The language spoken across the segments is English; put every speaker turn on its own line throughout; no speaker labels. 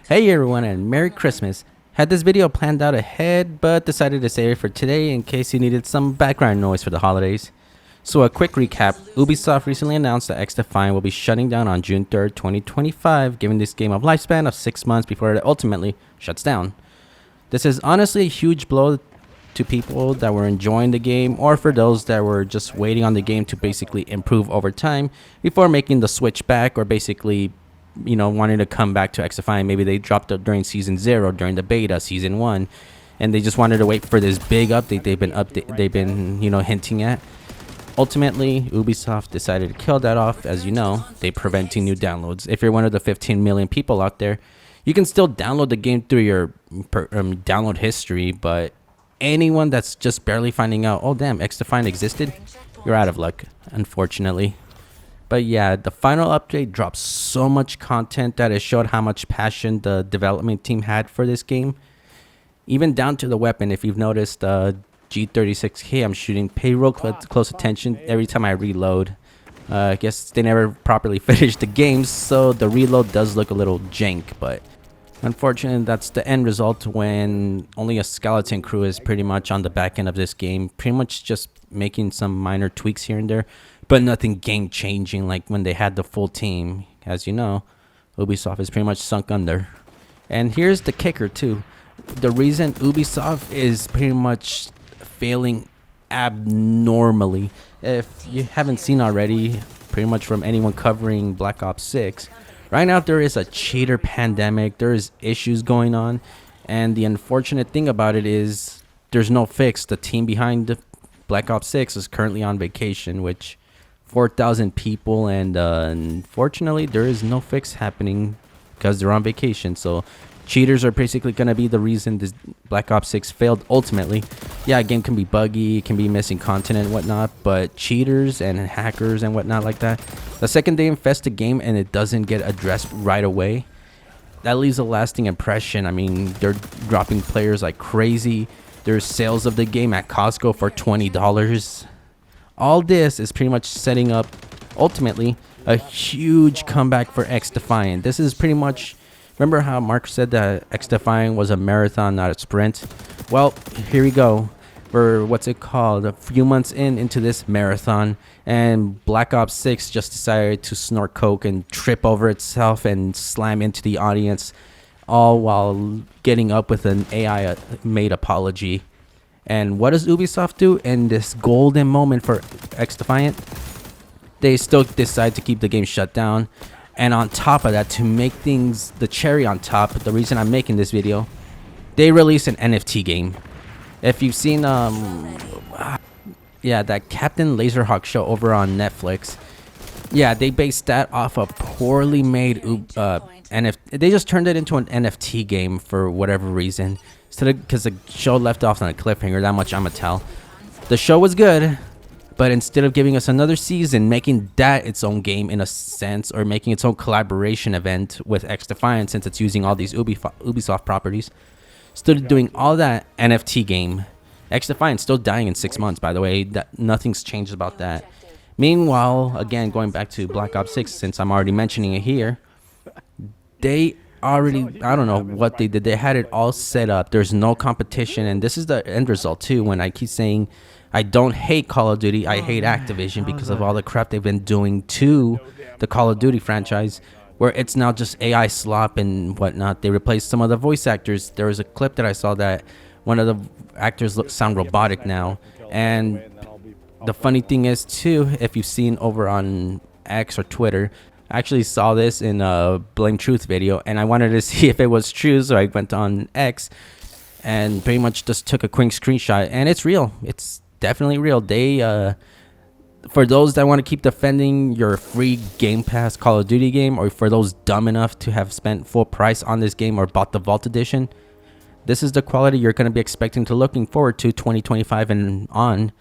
Hey everyone and Merry Christmas. Had this video planned out ahead, but decided to save it for today in case you needed some background noise for the holidays. So a quick recap, Ubisoft recently announced that XDefiant will be shutting down on June 3rd, 2025, giving this game a lifespan of 6 months before it ultimately shuts down. This is honestly a huge blow to people that were enjoying the game or for those that were just waiting on the game to basically improve over time before making the switch back or basically wanting to come back to XDefiant. Maybe they dropped it during season 0, during the beta, season 1, and they just wanted to wait for this big update they've been hinting at. Ultimately, Ubisoft decided to kill that off. As you know, they preventing new downloads. If you're one of the 15 million people out there, you can still download the game through your download history, but anyone that's just barely finding out, oh damn, XDefiant existed, you're out of luck, unfortunately. But yeah, the final update dropped so much content that it showed how much passion the development team had for this game. Even down to the weapon. If you've noticed, G36K I'm shooting, pay real close attention every time I reload. I guess they never properly finished the game, so the reload does look a little jank, but unfortunately that's the end result when only a skeleton crew is pretty much on the back end of this game, pretty much just making some minor tweaks here and there, but nothing game changing like when they had the full team. As you know, Ubisoft is pretty much sunk under. And here's the kicker too. The reason Ubisoft is pretty much failing abnormally, if you haven't seen already, pretty much from anyone covering Black Ops 6, right now there is a cheater pandemic, there is issues going on, and the unfortunate thing about it is there's no fix. The team behind the Black Ops 6 is currently on vacation, which 4,000 people, and unfortunately there is no fix happening because they're on vacation. So cheaters are basically going to be the reason this Black Ops 6 failed ultimately. Yeah, a game can be buggy, it can be missing content and whatnot, but cheaters and hackers and whatnot like that, the second they infest the game and it doesn't get addressed right away, that leaves a lasting impression. I mean, they're dropping players like crazy. There's sales of the game at Costco for $20. All this is pretty much setting up ultimately a huge comeback for XDefiant. This is pretty much, remember how Mark said that XDefiant was a marathon, not a sprint? Well, here we go. We're, what's it called, a few months into this marathon, and Black Ops 6 just decided to snort coke and trip over itself and slam into the audience, all while getting up with an AI made apology. And what does Ubisoft do in this golden moment for XDefiant? They still decide to keep the game shut down. And on top of that, to make things the cherry on top, the reason I'm making this video, they released an NFT game. If you've seen that Captain Laserhawk show over on Netflix, yeah, they based that off a poorly made NFT. They just turned it into an NFT game for whatever reason, because the show left off on a cliffhanger. That much I'ma tell. The show was good, but instead of giving us another season, making that its own game in a sense, or making its own collaboration event with XDefiant, since it's using all these Ubisoft properties, instead of doing all that NFT game, XDefiant still dying in 6 months, by the way. That nothing's changed about that. Meanwhile, again, going back to Black Ops 6, since I'm already mentioning it here, they already, I don't know what they did. They had it all set up. There's no competition, and this is the end result too. When I keep saying I don't hate Call of Duty, I hate Activision because of all the crap they've been doing to the Call of Duty franchise, where it's now just AI slop and whatnot. They replaced some of the voice actors. There was a clip that I saw that one of the actors sound robotic now. And the funny thing is too, if you've seen over on X or Twitter, I actually saw this in a Blame Truth video, and I wanted to see if it was true, so I went on X and pretty much just took a quick screenshot, and it's real. It's definitely real. They for those that want to keep defending your free Game Pass Call of Duty game, or for those dumb enough to have spent full price on this game or bought the Vault Edition, this is the quality you're going to be expecting to looking forward to 2025 and on.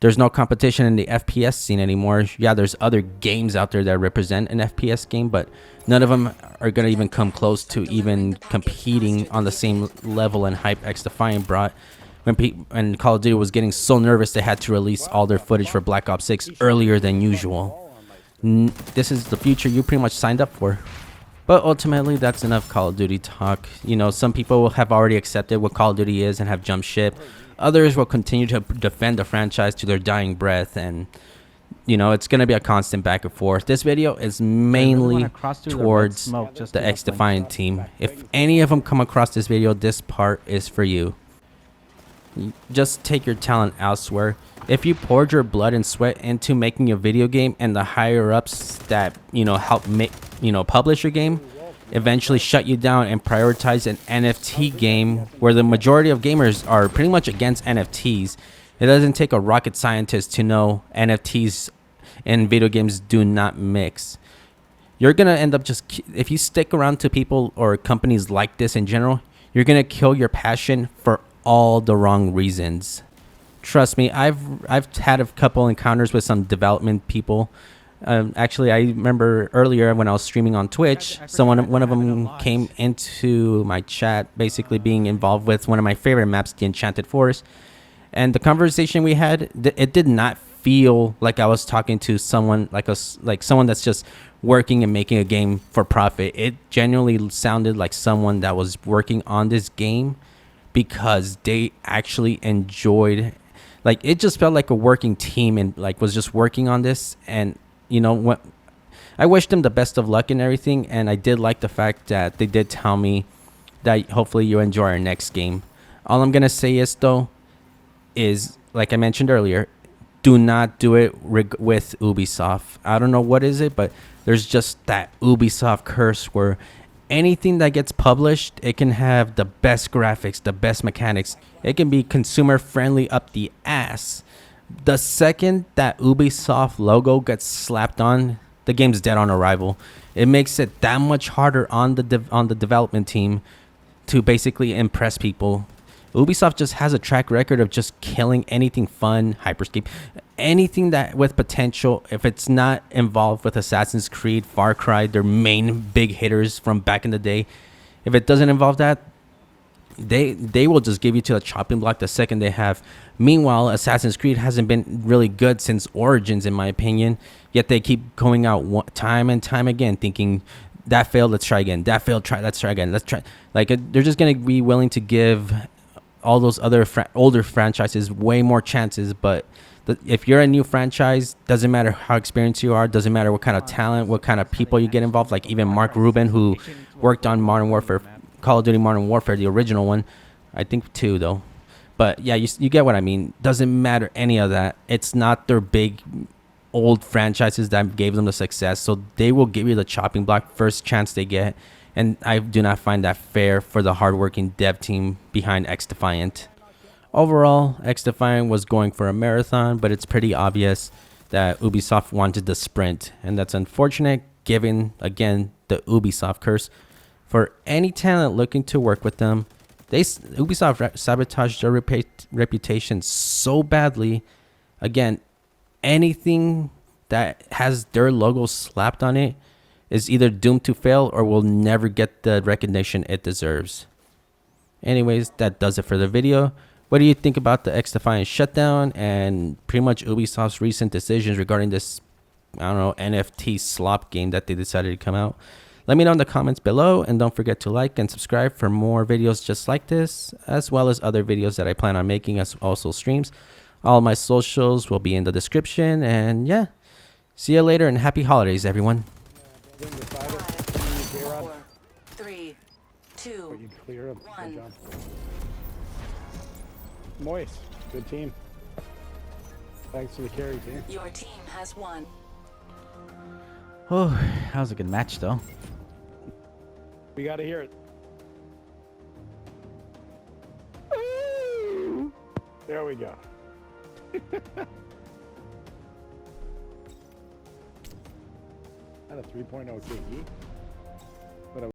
There's no competition in the FPS scene anymore. Yeah, there's other games out there that represent an FPS game, but none of them are going to even come close to even competing on the same level and hype XDefiant brought. When Call of Duty was getting so nervous, they had to release all their footage for Black Ops 6 earlier than usual. This is the future you pretty much signed up for. But ultimately, that's enough Call of Duty talk. You know, some people have already accepted what Call of Duty is and have jumped ship. Others will continue to defend the franchise to their dying breath, and you know, it's gonna be a constant back and forth. This video is mainly towards the XDefiant team. If any of them come across this video, this part is for you. Just take your talent elsewhere. If you poured your blood and sweat into making a video game, and the higher ups that, you know, help make, you know, publish your game eventually shut you down and prioritize an NFT game where the majority of gamers are pretty much against NFTs, it doesn't take a rocket scientist to know NFTs and video games do not mix. You're gonna end up just, if you stick around to people or companies like this in general, you're gonna kill your passion for all the wrong reasons. Trust me, I've had a couple encounters with some development people. Actually, I remember earlier when I was streaming on Twitch, one of them came into my chat, basically being involved with one of my favorite maps, the Enchanted Forest. And the conversation we had, it did not feel like I was talking to someone like someone that's just working and making a game for profit. It genuinely sounded like someone that was working on this game because they actually enjoyed, like, it just felt like a working team and like was just working on this. And you know what, I wish them the best of luck and everything, and I did like the fact that they did tell me that hopefully you enjoy our next game. All I'm gonna say is though, is like I mentioned earlier, do not do it with Ubisoft. I don't know what is it, but there's just that Ubisoft curse where anything that gets published, it can have the best graphics, the best mechanics. It can be consumer friendly up the ass. The second that Ubisoft logo gets slapped on, the game's dead on arrival. It makes it that much harder on the development team to basically impress people. Ubisoft just has a track record of just killing anything fun, Hyperscape, anything that with potential. If it's not involved with Assassin's Creed, Far Cry, their main big hitters from back in the day, if it doesn't involve that, they will just give you to a chopping block the second they have. Meanwhile, Assassin's Creed hasn't been really good since Origins, in my opinion, yet they keep going out time and time again thinking that failed, let's try again, that failed, let's try again, let's try. Like, they're just going to be willing to give all those other older franchises way more chances. But if you're a new franchise, doesn't matter how experienced you are, doesn't matter what kind of talent, what kind of people you get involved. Like even Mark Rubin, who worked on Modern Warfare, Call of Duty Modern Warfare, the original one, I think 2 though. But yeah, you get what I mean. Doesn't matter any of that. It's not their big old franchises that gave them the success, so they will give you the chopping block first chance they get. And I do not find that fair for the hardworking dev team behind XDefiant. Overall, XDefiant was going for a marathon, but it's pretty obvious that Ubisoft wanted the sprint, and that's unfortunate given, again, the Ubisoft curse. For any talent looking to work with them, Ubisoft sabotaged their reputation so badly. Again, anything that has their logo slapped on it is either doomed to fail or will never get the recognition it deserves. Anyways, that does it for the video. What do you think about the XDefiant Shutdown and pretty much Ubisoft's recent decisions regarding this, I don't know, NFT slop game that they decided to come out? Let me know in the comments below, and don't forget to like and subscribe for more videos just like this, as well as other videos that I plan on making, as also streams. All my socials will be in the description, and yeah, see you later and happy holidays, everyone.
5, 4, 3, 2, 1.
Moist, good team. Thanks to the carry team.
Your team has won.
Oh, that was a good match, though.
We gotta hear it. There we go. At a 3.0 KD.